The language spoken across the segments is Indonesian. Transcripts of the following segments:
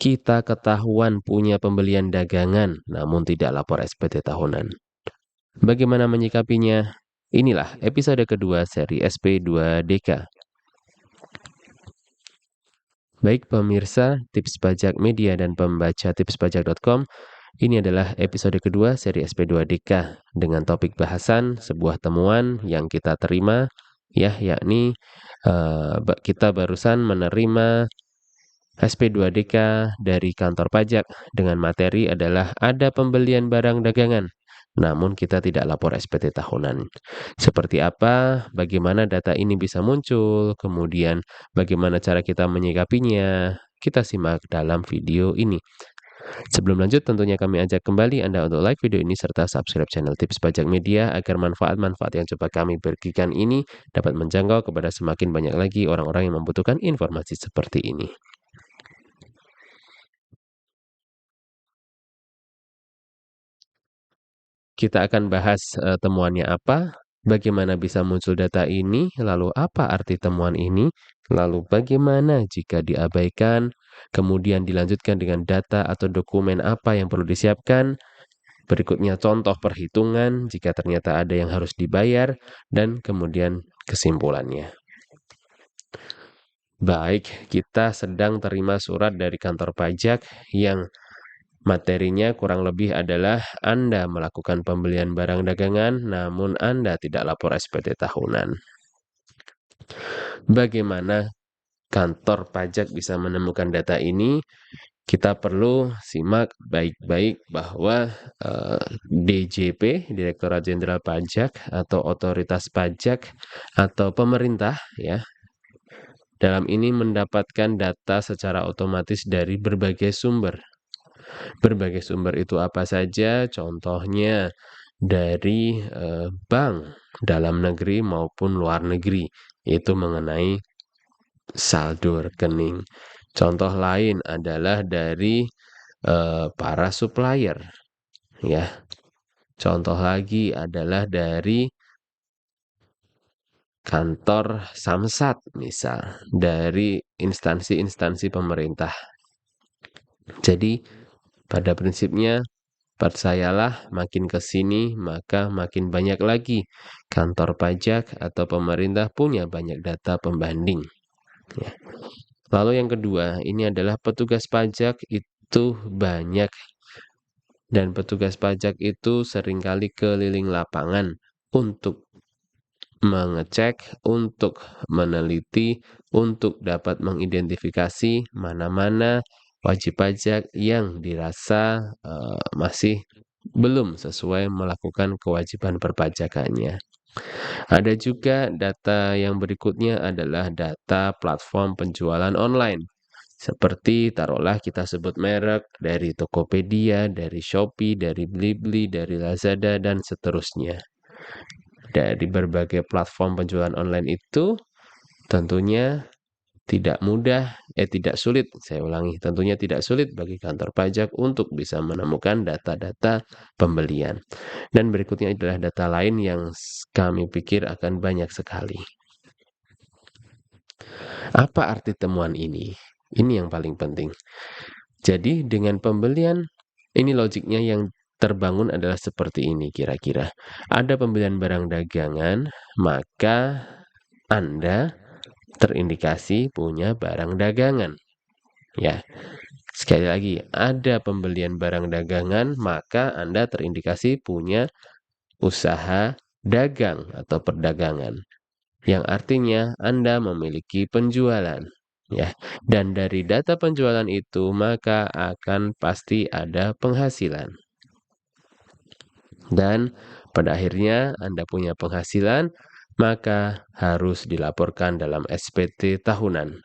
kita ketahuan punya pembelian dagangan namun tidak lapor SPT tahunan. Bagaimana menyikapinya? Inilah episode kedua seri SP2DK. Baik pemirsa Tips Pajak Media dan pembaca tipspajak.com, ini adalah episode kedua seri SP2DK dengan topik bahasan sebuah temuan yang kita terima, yakni kita barusan menerima SP2DK dari kantor pajak dengan materi adalah ada pembelian barang dagangan, namun kita tidak lapor SPT tahunan. Seperti apa, bagaimana data ini bisa muncul, kemudian bagaimana cara kita menyikapinya, kita simak dalam video ini. Sebelum lanjut, tentunya kami ajak kembali Anda untuk like video ini serta subscribe channel Tips Pajak Media agar manfaat-manfaat yang coba kami bagikan ini dapat menjangkau kepada semakin banyak lagi orang-orang yang membutuhkan informasi seperti ini. Kita akan bahas temuannya apa, bagaimana bisa muncul data ini, lalu apa arti temuan ini, lalu bagaimana jika diabaikan, kemudian dilanjutkan dengan data atau dokumen apa yang perlu disiapkan, berikutnya contoh perhitungan jika ternyata ada yang harus dibayar, dan kemudian kesimpulannya. Baik, kita sedang terima surat dari kantor pajak yang materinya kurang lebih adalah Anda melakukan pembelian barang dagangan, namun Anda tidak lapor SPT tahunan. Bagaimana kantor pajak bisa menemukan data ini? Kita perlu simak baik-baik bahwa DJP, Direktorat Jenderal Pajak atau Otoritas Pajak atau pemerintah ya, dalam ini mendapatkan data secara otomatis dari berbagai sumber. Berbagai sumber itu apa saja? Contohnya dari bank dalam negeri maupun luar negeri, itu mengenai saldo rekening. Contoh lain adalah dari para supplier, ya. Contoh lagi adalah dari kantor Samsat, misal, dari instansi-instansi pemerintah. Jadi, pada prinsipnya, percayalah, makin ke sini maka makin banyak lagi kantor pajak atau pemerintah punya banyak data pembanding. Ya. Lalu yang kedua, ini adalah petugas pajak itu banyak. Dan petugas pajak itu seringkali keliling lapangan untuk mengecek, untuk meneliti, untuk dapat mengidentifikasi mana-mana wajib pajak yang dirasa masih belum sesuai melakukan kewajiban perpajakannya. Ada juga data yang berikutnya adalah data platform penjualan online. Seperti taruhlah kita sebut merek dari Tokopedia, dari Shopee, dari Blibli, dari Lazada, dan seterusnya. Dari berbagai platform penjualan online itu tentunya tidak sulit, saya ulangi, tentunya tidak sulit bagi kantor pajak untuk bisa menemukan data-data pembelian. Dan berikutnya adalah data lain yang kami pikir akan banyak sekali. Apa arti temuan ini? Ini yang paling penting. Jadi dengan pembelian, ini logiknya yang terbangun adalah seperti ini kira-kira. Ada pembelian barang dagangan, maka Anda terindikasi punya barang dagangan. Ya, sekali lagi, ada pembelian barang dagangan, maka Anda terindikasi punya usaha dagang atau perdagangan. Yang artinya Anda memiliki penjualan. Ya, dan dari data penjualan itu maka akan pasti ada penghasilan. Dan pada akhirnya Anda punya penghasilan, maka harus dilaporkan dalam SPT tahunan.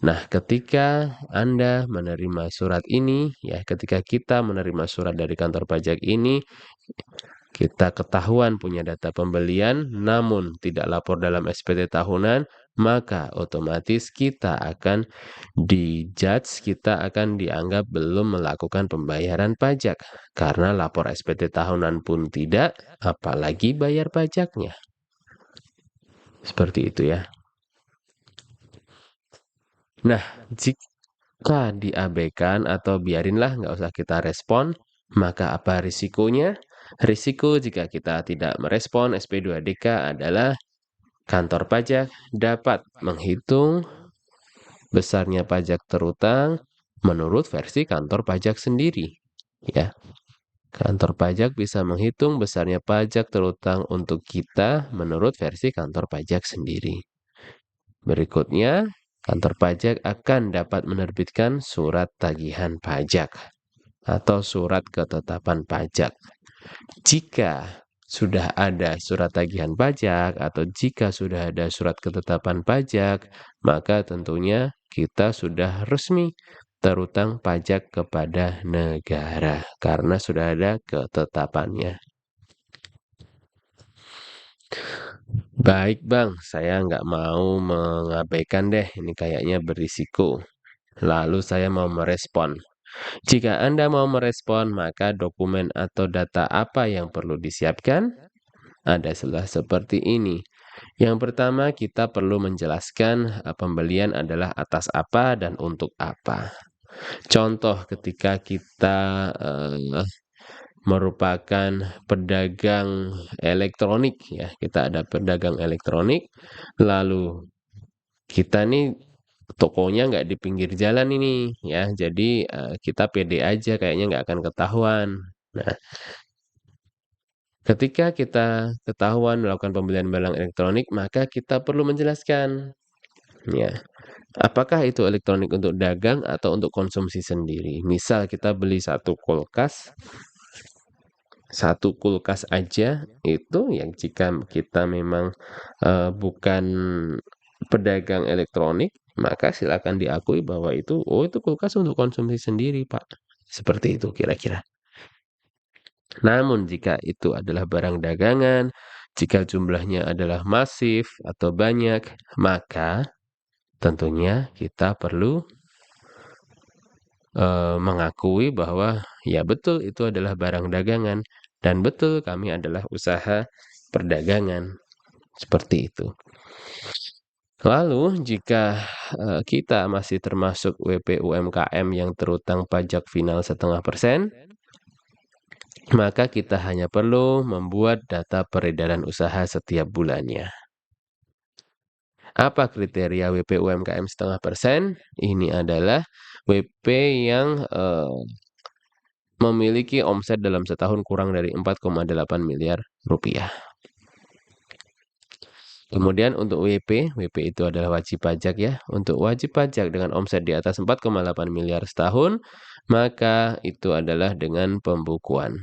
Nah, ketika Anda menerima surat ini, ya, ketika kita menerima surat dari kantor pajak ini, kita ketahuan punya data pembelian, namun tidak lapor dalam SPT tahunan, maka otomatis kita akan dijudge, kita akan dianggap belum melakukan pembayaran pajak. Karena lapor SPT tahunan pun tidak, apalagi bayar pajaknya. Seperti itu ya. Nah, Jika diabaikan atau biarinlah nggak usah kita respon, maka apa risikonya? Risiko jika kita tidak merespon SP2DK adalah kantor pajak dapat menghitung besarnya pajak terutang menurut versi kantor pajak sendiri. Ya, kantor pajak bisa menghitung besarnya pajak terutang untuk kita menurut versi kantor pajak sendiri. Berikutnya, kantor pajak akan dapat menerbitkan surat tagihan pajak atau surat ketetapan pajak. Jika sudah ada surat tagihan pajak atau jika sudah ada surat ketetapan pajak, maka tentunya kita sudah resmi terutang pajak kepada negara karena sudah ada ketetapannya. Baik Bang, saya nggak mau mengabaikan deh, ini kayaknya berisiko. Lalu saya mau merespon. Jika Anda mau merespon, maka dokumen atau data apa yang perlu disiapkan? Adalah seperti ini. Yang pertama, kita perlu menjelaskan pembelian adalah atas apa dan untuk apa. Contoh ketika kita merupakan pedagang elektronik ya, kita ada pedagang elektronik, lalu kita nih tokonya nggak di pinggir jalan ini ya, jadi kita pede aja kayaknya nggak akan ketahuan. Nah, ketika kita ketahuan melakukan pembelian barang elektronik, maka kita perlu menjelaskan ya, apakah itu elektronik untuk dagang atau untuk konsumsi sendiri. Misal kita beli satu kulkas aja itu yang jika kita memang bukan pedagang elektronik, maka silakan diakui bahwa itu kulkas untuk konsumsi sendiri, Pak. Seperti itu kira-kira. Namun jika itu adalah barang dagangan, jika jumlahnya adalah masif atau banyak, maka tentunya kita perlu mengakui bahwa ya betul itu adalah barang dagangan dan betul kami adalah usaha perdagangan. Seperti itu. Lalu jika kita masih termasuk WP UMKM yang terutang pajak final 0,5%, maka kita hanya perlu membuat data peredaran usaha setiap bulannya. Apa kriteria WP UMKM 0,5%? Ini adalah WP yang memiliki omset dalam setahun kurang dari 4,8 miliar rupiah. Kemudian untuk WP itu adalah wajib pajak ya. Untuk wajib pajak dengan omset di atas 4,8 miliar setahun, maka itu adalah dengan pembukuan.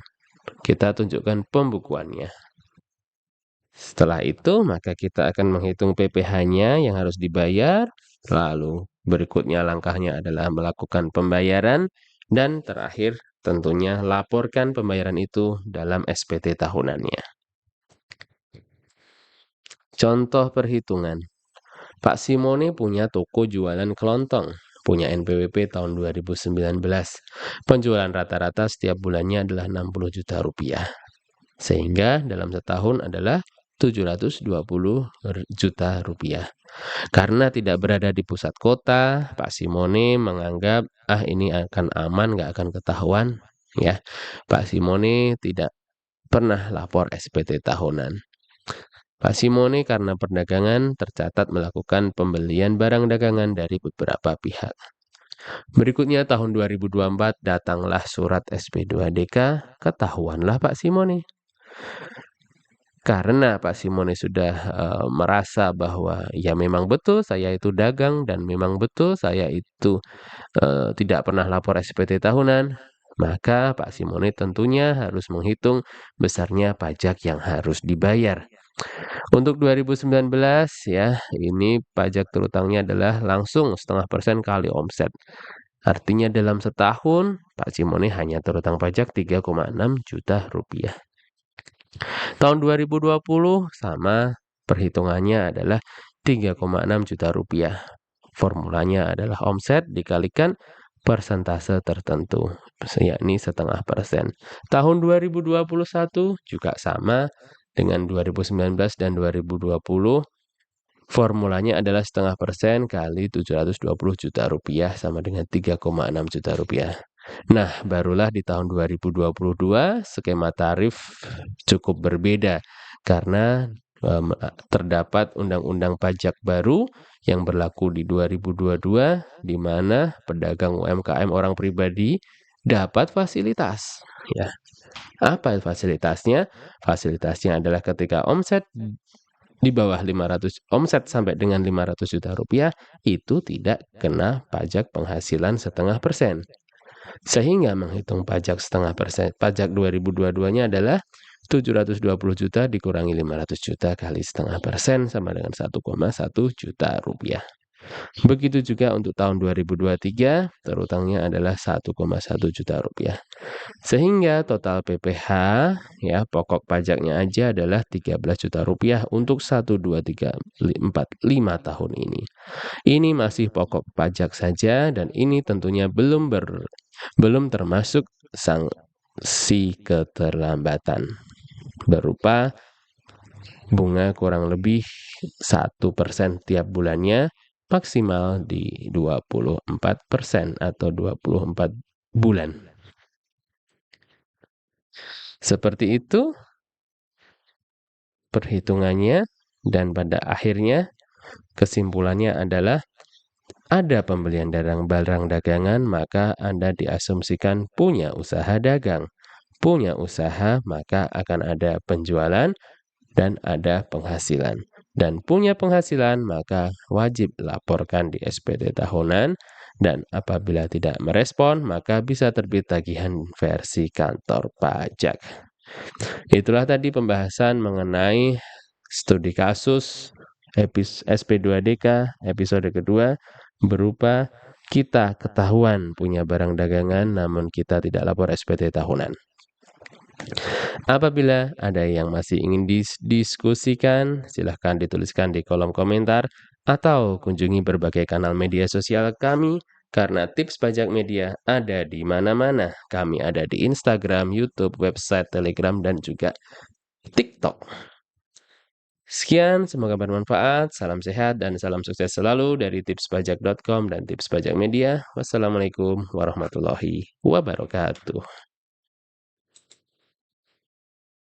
Kita tunjukkan pembukuannya. Setelah itu, maka kita akan menghitung PPh-nya yang harus dibayar. Lalu berikutnya langkahnya adalah melakukan pembayaran. Dan terakhir tentunya laporkan pembayaran itu dalam SPT tahunannya. Contoh perhitungan. Pak Simone punya toko jualan kelontong, punya NPWP tahun 2019. Penjualan rata-rata setiap bulannya adalah 60 juta rupiah. Sehingga dalam setahun adalah 720 juta rupiah. Karena tidak berada di pusat kota, Pak Simone menganggap ini akan aman, nggak akan ketahuan. Ya, Pak Simone tidak pernah lapor SPT tahunan. Pak Simone karena perdagangan tercatat melakukan pembelian barang dagangan dari beberapa pihak. Berikutnya tahun 2024 datanglah surat SP2DK, ketahuanlah Pak Simone. Karena Pak Simone sudah merasa bahwa ya memang betul saya itu dagang dan memang betul saya itu tidak pernah lapor SPT tahunan, maka Pak Simone tentunya harus menghitung besarnya pajak yang harus dibayar. Untuk 2019 ya, ini pajak terutangnya adalah langsung 0,5% kali omset. Artinya dalam setahun Pak Simone hanya terutang pajak 3,6 juta rupiah. Tahun 2020 sama, perhitungannya adalah 3,6 juta rupiah. Formulanya adalah omset dikalikan persentase tertentu, yakni 0,5%. Tahun 2021 juga sama dengan 2019 dan 2020, Formulanya adalah 0,5% kali Rp720 juta sama dengan Rp3,6 juta. Nah, barulah di tahun 2022 skema tarif cukup berbeda karena terdapat undang-undang pajak baru yang berlaku di 2022 di mana pedagang UMKM orang pribadi dapat fasilitas ya. Apa fasilitasnya? Fasilitasnya adalah ketika omset di bawah 500 omset sampai dengan Rp500 juta itu tidak kena pajak penghasilan 0,5%. Sehingga menghitung pajak 0,5%, pajak 2022-nya adalah 720 juta dikurangi 500 juta kali 0,5% sama dengan 1,1 juta rupiah. Begitu juga untuk tahun 2023, terutangnya adalah 1,1 juta rupiah. Sehingga total PPh ya pokok pajaknya aja adalah 13 juta rupiah untuk 1, 2, 3, 4, 5 tahun ini. Ini masih pokok pajak saja dan ini tentunya belum termasuk sanksi keterlambatan berupa bunga kurang lebih 1% tiap bulannya maksimal di 24% atau 24 bulan. Seperti itu perhitungannya dan pada akhirnya kesimpulannya adalah ada pembelian barang dagangan, maka Anda diasumsikan punya usaha dagang. Punya usaha, maka akan ada penjualan dan ada penghasilan. Dan punya penghasilan, maka wajib laporkan di SPT tahunan. Dan apabila tidak merespon, maka bisa terbit tagihan versi kantor pajak. Itulah tadi pembahasan mengenai studi kasus SP2DK episode kedua berupa kita ketahuan punya barang dagangan namun kita tidak lapor SPT tahunan. Apabila ada yang masih ingin didiskusikan, silahkan dituliskan di kolom komentar atau kunjungi berbagai kanal media sosial kami karena tips pajak media ada di mana-mana. Kami ada di Instagram, YouTube, website, Telegram, dan juga TikTok. Sekian, semoga bermanfaat. Salam sehat dan salam sukses selalu dari tipspajak.com dan Tips Pajak Media. Wassalamualaikum warahmatullahi wabarakatuh.